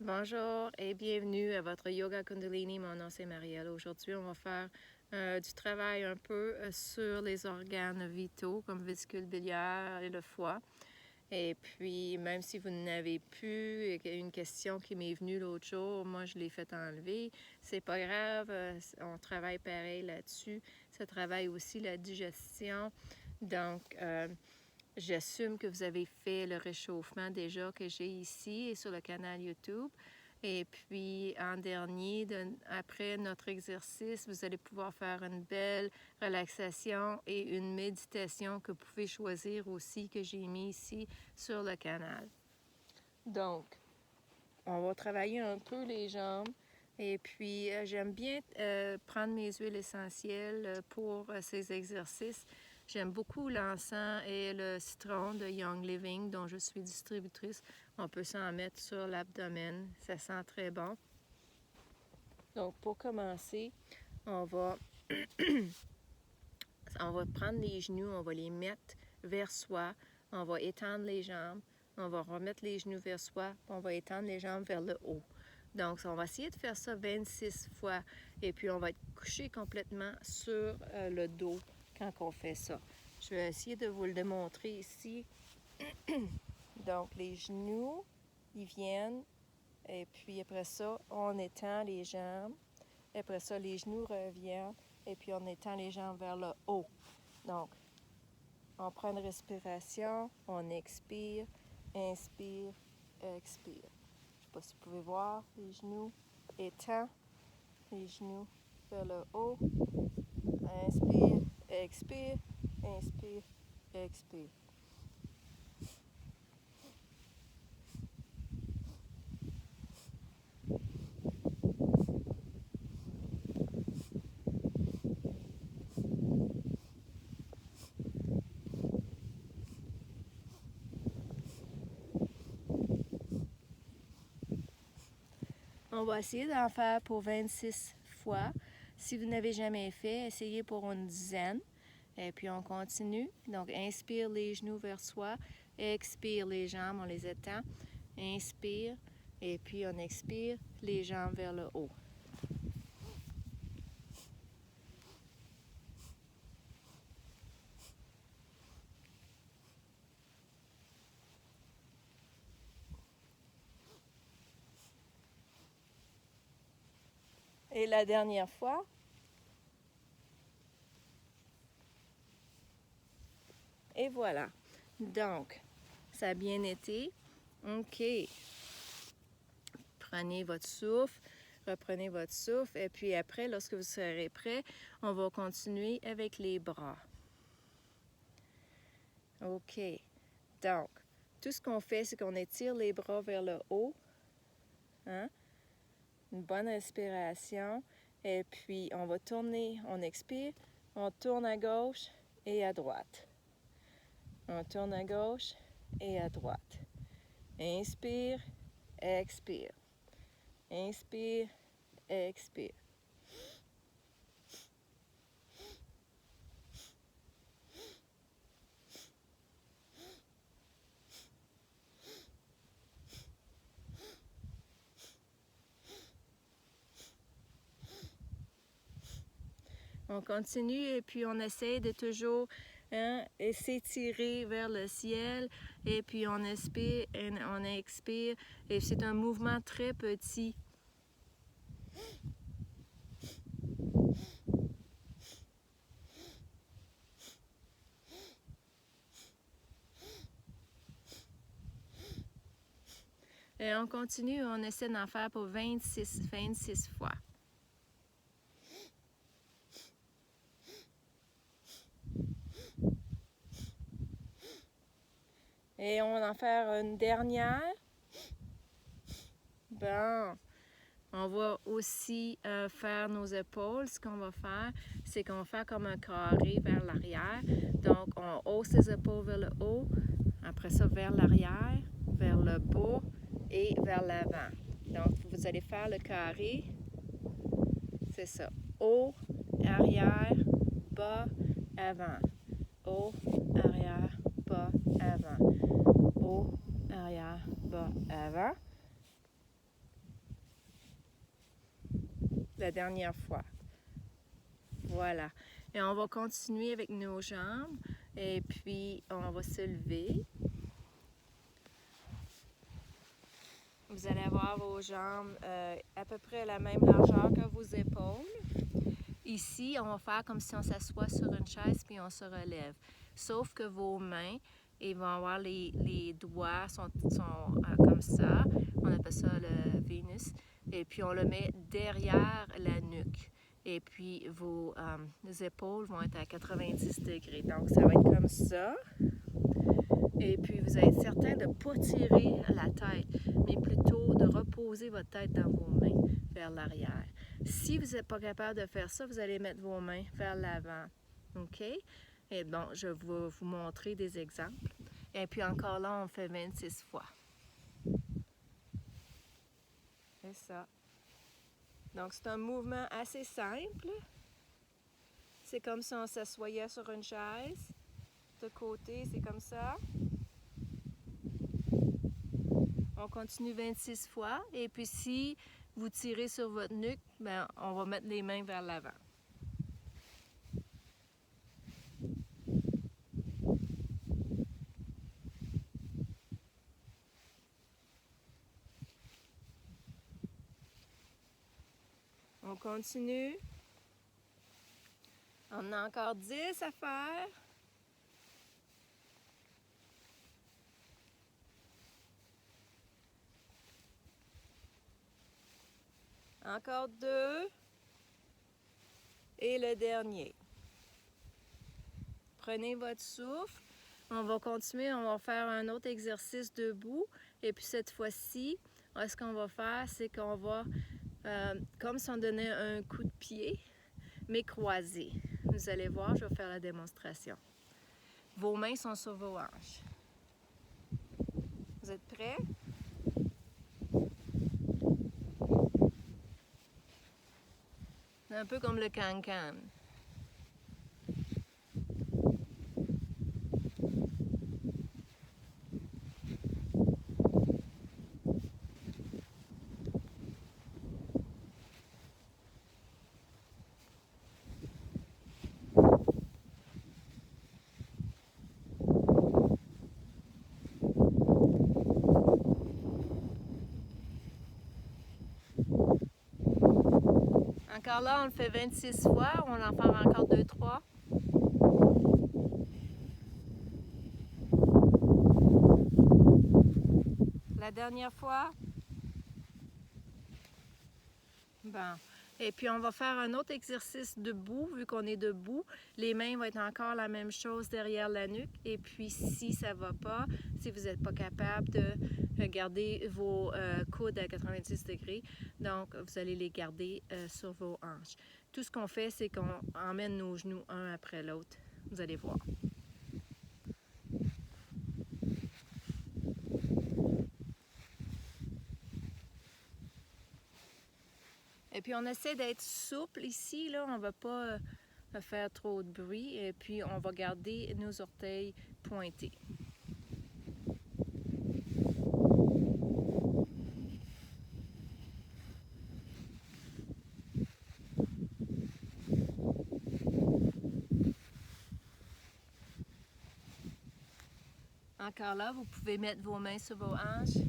Bonjour et bienvenue à votre Yoga Kundalini. Mon nom c'est Marielle. Aujourd'hui, on va faire du travail un peu sur les organes vitaux comme vésicule biliaire et le foie. Et puis, même si vous n'avez plus, une question qui m'est venue l'autre jour, moi je l'ai fait enlever. C'est pas grave, on travaille pareil là-dessus. Ça travaille aussi la digestion. Donc, j'assume que vous avez fait le réchauffement déjà que j'ai ici et sur le canal YouTube. Et puis, en dernier, après notre exercice, vous allez pouvoir faire une belle relaxation et une méditation que vous pouvez choisir aussi, que j'ai mis ici sur le canal. Donc, on va travailler un peu les jambes. Et puis, j'aime bien prendre mes huiles essentielles pour ces exercices. J'aime beaucoup l'encens et le citron de Young Living, dont je suis distributrice. On peut s'en mettre sur l'abdomen. Ça sent très bon. Donc, pour commencer, on va prendre les genoux, on va les mettre vers soi. On va étendre les jambes. On va remettre les genoux vers soi. On va étendre les jambes vers le haut. Donc, on va essayer de faire ça 26 fois. Et puis, on va être couché complètement sur le dos quand on fait ça. Je vais essayer de vous le démontrer ici. Donc, les genoux, ils viennent. Et puis, après ça, on étend les jambes. Après ça, les genoux reviennent. Et puis, on étend les jambes vers le haut. Donc, on prend une respiration. On expire, inspire, expire. Je ne sais pas si vous pouvez voir, les genoux étend, les genoux vers le haut. Inspire, expire, inspire, expire. On va essayer d'en faire pour 26 fois. Si vous n'avez jamais fait, essayez pour une dizaine. Et puis on continue. Donc inspire les genoux vers soi. Expire les jambes, on les étend. Inspire. Et puis on expire les jambes vers le haut. Et la dernière fois. Et voilà. Donc, ça a bien été. OK. Prenez votre souffle, reprenez votre souffle. Et puis après, lorsque vous serez prêt, on va continuer avec les bras. OK. Donc, tout ce qu'on fait, c'est qu'on étire les bras vers le haut. Hein? Une bonne respiration. Et puis, on va tourner, on expire, on tourne à gauche et à droite. On tourne à gauche et à droite. Inspire, expire. Inspire, expire. On continue et puis on essaie de toujours s'étirer vers le ciel et puis on expire, on expire et c'est un mouvement très petit. Et on continue, on essaie d'en faire pour 26 fois. Et on va en faire une dernière. Bon, on va aussi faire nos épaules. Ce qu'on va faire, c'est qu'on va faire comme un carré vers l'arrière. Donc, on hausse les épaules vers le haut. Après ça, vers l'arrière, vers le bas et vers l'avant. Donc, vous allez faire le carré. C'est ça. Haut, arrière, bas, avant. Haut, arrière, bas, avant. Haut, arrière, bas, avant. la dernière fois. Voilà. Et on va continuer avec nos jambes. Et puis, on va se lever. Vous allez avoir vos jambes à peu près à la même largeur que vos épaules. Ici, on va faire comme si on s'assoit sur une chaise puis on se relève. Sauf que vos mains, ils vont avoir les doigts sont comme ça. On appelle ça le Vénus. Et puis, on le met derrière la nuque. Et puis, vos épaules vont être à 90 degrés. Donc, ça va être comme ça. Et puis, vous allez être certain de ne pas tirer la tête, mais plutôt de reposer votre tête dans vos mains vers l'arrière. Si vous n'êtes pas capable de faire ça, vous allez mettre vos mains vers l'avant. OK? Et bon, je vais vous montrer des exemples. Et puis encore là, on fait 26 fois. C'est ça. Donc, c'est un mouvement assez simple. C'est comme si on s'assoyait sur une chaise. De côté, c'est comme ça. On continue 26 fois. Et puis, si vous tirez sur votre nuque, ben, on va mettre les mains vers l'avant. On continue. On a encore 10 à faire. Encore 2. Et le dernier. Prenez votre souffle. On va continuer, on va faire un autre exercice debout. Et puis cette fois-ci, ce qu'on va faire, c'est qu'on va, comme si on donnait un coup de pied, mais croisé. Vous allez voir, je vais faire la démonstration. Vos mains sont sur vos hanches. Vous êtes prêts? C'est un peu comme le can-can. Encore là, on le fait 26 fois. On en fait encore 2-3. La dernière fois. Bon. Et puis, on va faire un autre exercice debout. Vu qu'on est debout, les mains vont être encore la même chose derrière la nuque. Et puis, si ça ne va pas, si vous n'êtes pas capable de garder vos coudes à 90 degrés, donc vous allez les garder sur vos hanches. Tout ce qu'on fait, c'est qu'on emmène nos genoux un après l'autre. Vous allez voir. Et puis, on essaie d'être souple ici, là. On ne va pas faire trop de bruit. Et puis, on va garder nos orteils pointés. Encore là, vous pouvez mettre vos mains sur vos hanches.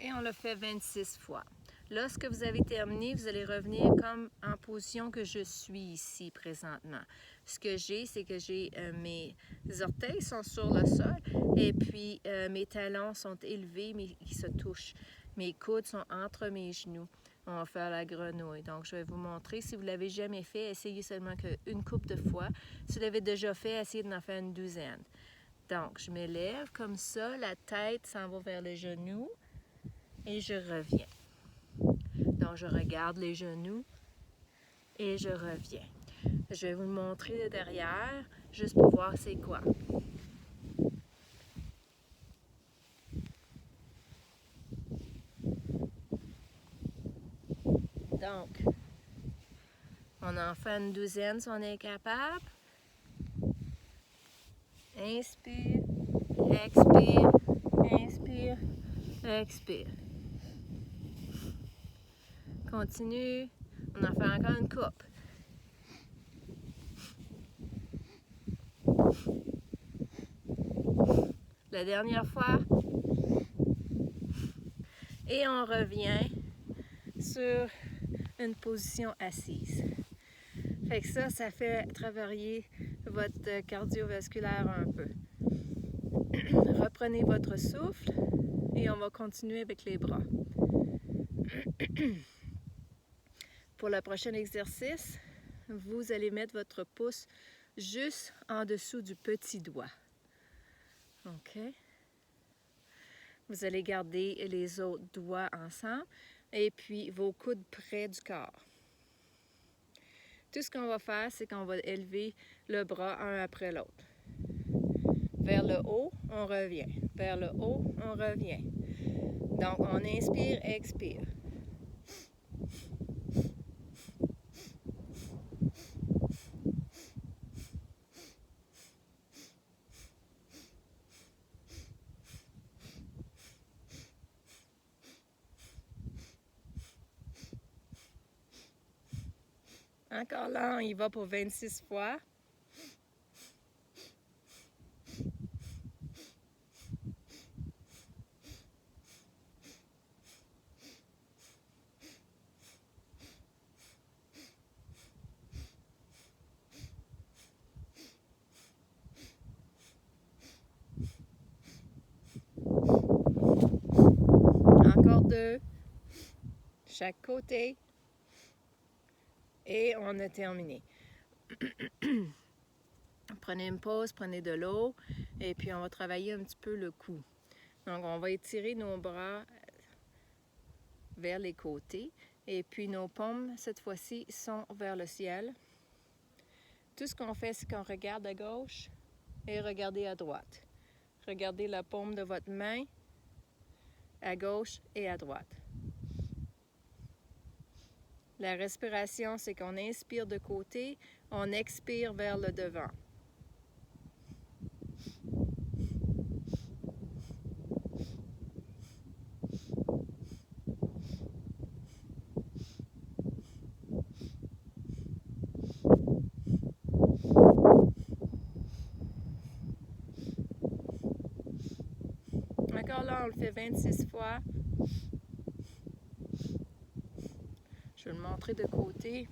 Et on le fait 26 fois. Lorsque vous avez terminé, vous allez revenir comme en position que je suis ici présentement. Ce que j'ai, c'est que j'ai mes orteils sont sur le sol et puis mes talons sont élevés mais qui se touchent. Mes coudes sont entre mes genoux. On va faire la grenouille. Donc, je vais vous montrer. Si vous ne l'avez jamais fait, essayez seulement qu'une couple de fois. Si vous l'avez déjà fait, essayez d'en faire une douzaine. Donc, je m'élève comme ça. La tête s'en va vers le genou et je reviens. Donc, je regarde les genoux et je reviens. Je vais vous le montrer de derrière, juste pour voir c'est quoi. Donc, on en fait une douzaine si on est capable. Inspire, expire, inspire, expire. Continue. On en fait encore une coupe. La dernière fois. Et on revient sur une position assise. Fait que ça fait travailler votre cardiovasculaire un peu. Reprenez votre souffle et on va continuer avec les bras. Pour le prochain exercice, vous allez mettre votre pouce juste en dessous du petit doigt. OK? Vous allez garder les autres doigts ensemble et puis vos coudes près du corps. Tout ce qu'on va faire, c'est qu'on va élever le bras un après l'autre. Vers le haut, on revient. Vers le haut, on revient. Donc, on inspire, expire. Encore là, on y va pour 26 fois. Encore 2. Chaque côté. Et on a terminé. Prenez une pause, prenez de l'eau et puis on va travailler un petit peu le cou. Donc, on va étirer nos bras vers les côtés et puis nos paumes, cette fois-ci, sont vers le ciel. Tout ce qu'on fait, c'est qu'on regarde à gauche et regardez à droite. Regardez la paume de votre main à gauche et à droite. La respiration, c'est qu'on inspire de côté, on expire vers le devant. Encore là, on le fait 26 fois. Je vais le montrer de côté.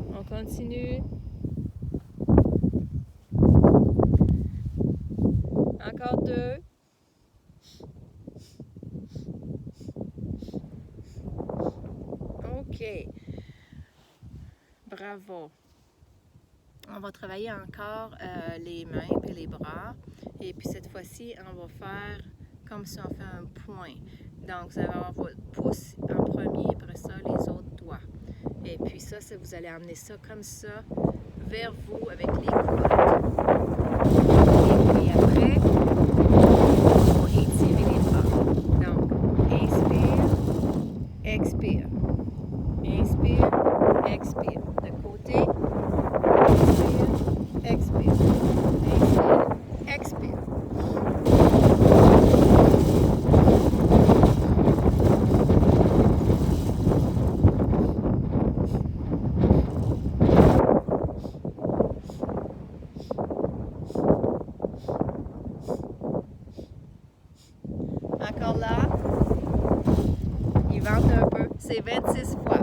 On continue. Encore 2. OK. Bravo. On va travailler encore les mains et les bras. Et puis cette fois-ci, on va faire comme si on fait un point. Donc, vous allez avoir votre pouce en premier, après ça, les autres doigts. Et puis ça, vous allez amener ça comme ça vers vous avec les coudes. Et puis après, on va étirer les bras. Donc, inspire, expire. Inspire, expire. De côté, inspire, expire. Inspire, expire. Encore là, il vente un peu. C'est 26 fois.